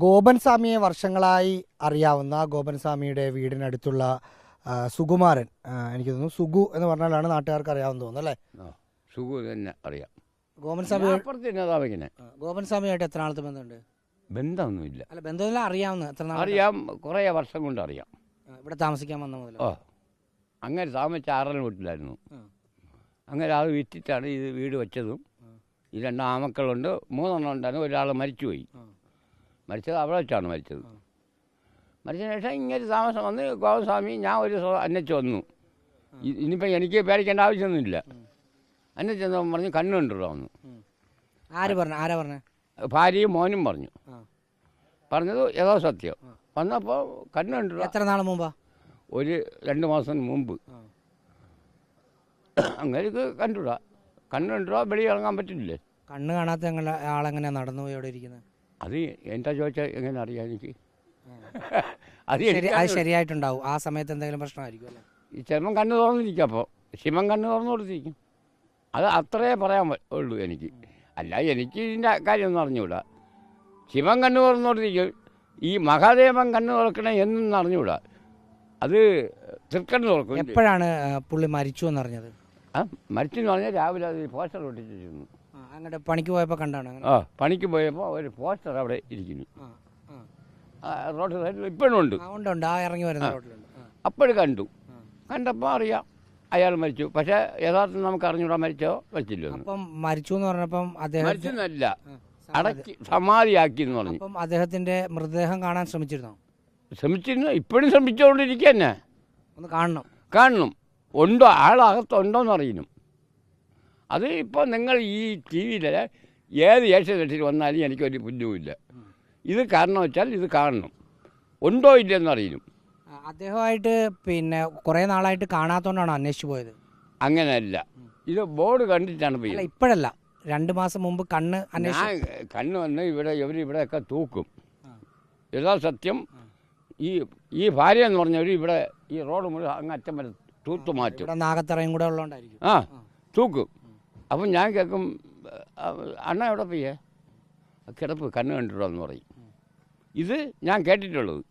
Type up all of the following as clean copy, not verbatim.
ഗോപൻ സ്വാമിയെ വർഷങ്ങളായി അറിയാവുന്ന ഗോപൻ സ്വാമിയുടെ വീടിനടുത്തുള്ള സുകുമാരൻ, എനിക്ക് തോന്നുന്നു സുഗു എന്ന് പറഞ്ഞാലാണ് നാട്ടുകാർക്ക് അറിയാവുന്ന തോന്നുന്നു അല്ലേ? സുഗു തന്നെ അറിയാം. ഗോപൻ സ്വാമിയായിട്ട് എത്ര നാളത്തെ ബന്ധമുണ്ട്? ബന്ധമൊന്നുമില്ല. അല്ല, ബന്ധമില്ല, അറിയാവുന്ന എത്ര നാൾ? അറിയാം, കുറേ വർഷം കൊണ്ട് അറിയാം. ഇവിടെ താമസിക്കാൻ വന്ന മുതൽ? അങ്ങനെ താമസിച്ച ആറൽ വീട്ടിലായിരുന്നു. അങ്ങനെ അത് വിറ്റിട്ടാണ് ഇത് വീട് വെച്ചതും. ഈ 2 ആമക്കളുണ്ട്, 3 എണ്ണം ഉണ്ടായിരുന്നു. ഒരാൾ മരിച്ചുപോയി. മരിച്ചത് അവിടെ വെച്ചാണ് മരിച്ചത്. മരിച്ചതിന് ശേഷം ഇങ്ങനെ താമസം വന്ന് ഗോപസ്വാമി ഞാൻ ഒരു അന്വേഷിച്ച് വന്നു. ഇനിയിപ്പോൾ എനിക്ക് പേടിക്കേണ്ട ആവശ്യമൊന്നുമില്ല. അന്വേഷിച്ചെന്ന് പറഞ്ഞ് കണ്ണ് കണ്ടുള്ളൂ വന്നു. ആരാ പറഞ്ഞ? ഭാര്യയും മോനും പറഞ്ഞു. പറഞ്ഞത് ഏതോ സത്യം. വന്നപ്പോൾ കണ്ണ് കണ്ടുള്ള. എത്ര നാൾ മുമ്പാ? ഒരു 2 മാസം മുമ്പ്. അങ്ങനെ കണ്ടുകൂടാ. കണ്ണ് കണ്ടുകൂടാ, വെളി ഇറങ്ങാൻ പറ്റില്ലേ. കണ്ണ് കാണാത്ത ആളെങ്ങനെയാണ് നടന്നു പോയി അവിടെ ഇരിക്കുന്നത്? അത് എന്താ ചോദിച്ചാൽ എങ്ങനെ അറിയാം എനിക്ക്? അത് ശരിയായിട്ടുണ്ടാവും. ആ സമയത്ത് എന്തെങ്കിലും പ്രശ്നമായിരിക്കും അല്ലേ? ഈ ചെറുപ്പം കണ്ണ് തുറന്നിരിക്കും. അപ്പോൾ ശിവൻ കണ്ണ് തുറന്നു കൊടുത്തിരിക്കും. അത് അത്രേ പറയാൻ ഉള്ളൂ എനിക്ക്. അല്ല, എനിക്ക് ഇതിൻ്റെ കാര്യമൊന്നും അറിഞ്ഞുകൂടാ. ശിവൻ കണ്ണ് തുറന്നു കൊടുത്തിരിക്കും. ഈ മഹാദേവൻ കണ്ണ് തുറക്കണേ എന്നൊന്നും അറിഞ്ഞുകൂടാ. അത് തൃക്കണ്ണ് തുറക്കും. എപ്പോഴാണ് പുള്ളി മരിച്ചു എന്നറിഞ്ഞത്? മരിച്ചെന്ന് പറഞ്ഞാൽ രാവിലെ അത് പോസ്റ്റർ ഒട്ടിച്ചിരുന്നു. അങ്ങോട്ട് പണിക്ക് പോയപ്പോൾ കണ്ടാണ്? പണിക്ക് പോയപ്പോൾ ഒരു പോസ്റ്റർ അവിടെ ഇരിക്കുന്നു. റോഡ് സൈഡിൽ ഇപ്പോഴും ഉണ്ട്. ഇറങ്ങി വരുന്ന റോഡിലുണ്ട്. അപ്പോഴും കണ്ടപ്പോൾ അറിയാം അയാൾ മരിച്ചു. പക്ഷേ യഥാർത്ഥം നമുക്ക് അറിഞ്ഞൂടാ മരിച്ചോ മരിച്ചില്ലോ. അപ്പം മരിച്ചു എന്ന് പറഞ്ഞപ്പം മരിച്ചെന്നല്ല, അടക്കി സമാധിയാക്കി എന്ന് പറഞ്ഞു. അപ്പം അദ്ദേഹത്തിന്റെ മൃതദേഹം കാണാൻ ശ്രമിച്ചിരുന്നു? ഇപ്പോഴും ശ്രമിച്ചുകൊണ്ടിരിക്കുക തന്നെ. ഒന്ന് കാണണം. ഉണ്ടോ, ആളകത്തുണ്ടോയെന്ന് അറിയണം. അത് ഇപ്പോൾ നിങ്ങൾ ഈ ടി വിയിൽ ഏത് ഏഷ്യാനെറ്റിൽ വന്നാലും എനിക്കൊരു പുല്ലുമില്ല. ഇത് കാരണം വെച്ചാൽ ഇത് കാണണം. ഉണ്ടോ ഇല്ലെന്ന് അറിയണം. അദ്ദേഹമായിട്ട് പിന്നെ കുറേ നാളായിട്ട് കാണാത്തതുകൊണ്ടാണ് അന്വേഷിച്ചു പോയത്? അങ്ങനെയല്ല, ഇത് ബോർഡ് കണ്ടിട്ടാണ് പോയത്. ഇപ്പോഴല്ല, 2 മാസം മുമ്പ് കണ്ണ് വന്ന് ഇവരിവിടെയൊക്കെ തൂക്കും. യഥാസത്യം ഈ ഭാര്യ എന്ന് പറഞ്ഞവർ ഇവിടെ ഈ റോഡ് മുഴുവൻ അങ്ങ് അറ്റം വരെ തൂത്തു മാറ്റും. നാഗത്തറയും കൂടെ ഉള്ളതുകൊണ്ടായിരിക്കും. തൂക്കും. അപ്പം ഞാൻ കേൾക്കും, അണ്ണ എവിടെ പോയേ? കിടപ്പ് കണ്ണ് കണ്ടിട്ടുള്ളതെന്ന് പറയും. ഇത് ഞാൻ കേട്ടിട്ടുള്ളത്.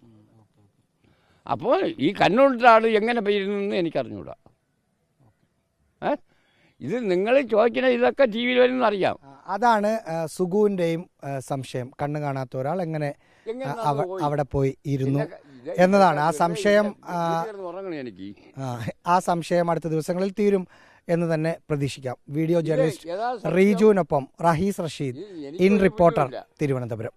അപ്പോൾ ഈ കണ്ണുകൊണ്ടിട്ട ആൾ എങ്ങനെ പോയിരുന്നെന്ന് എനിക്കറിഞ്ഞൂടാ. ഇത് നിങ്ങൾ ചോദിക്കണ ഇതൊക്കെ ടി വിയിൽ വരുന്ന അറിയാം. അതാണ് സുഗുവിൻ്റെയും സംശയം. കണ്ണ് കാണാത്ത ഒരാൾ എങ്ങനെ അവിടെ പോയി ഇരുന്നു എന്നതാണ് ആ സംശയം. ആ സംശയം അടുത്ത ദിവസങ്ങളിൽ തീരും എന്ന് തന്നെ പ്രതീക്ഷിക്കാം. വീഡിയോ ജേർണലിസ്റ്റ് റീജുവിനൊപ്പം റഹീസ് റഷീദ്, ഇൻ റിപ്പോർട്ടർ, തിരുവനന്തപുരം.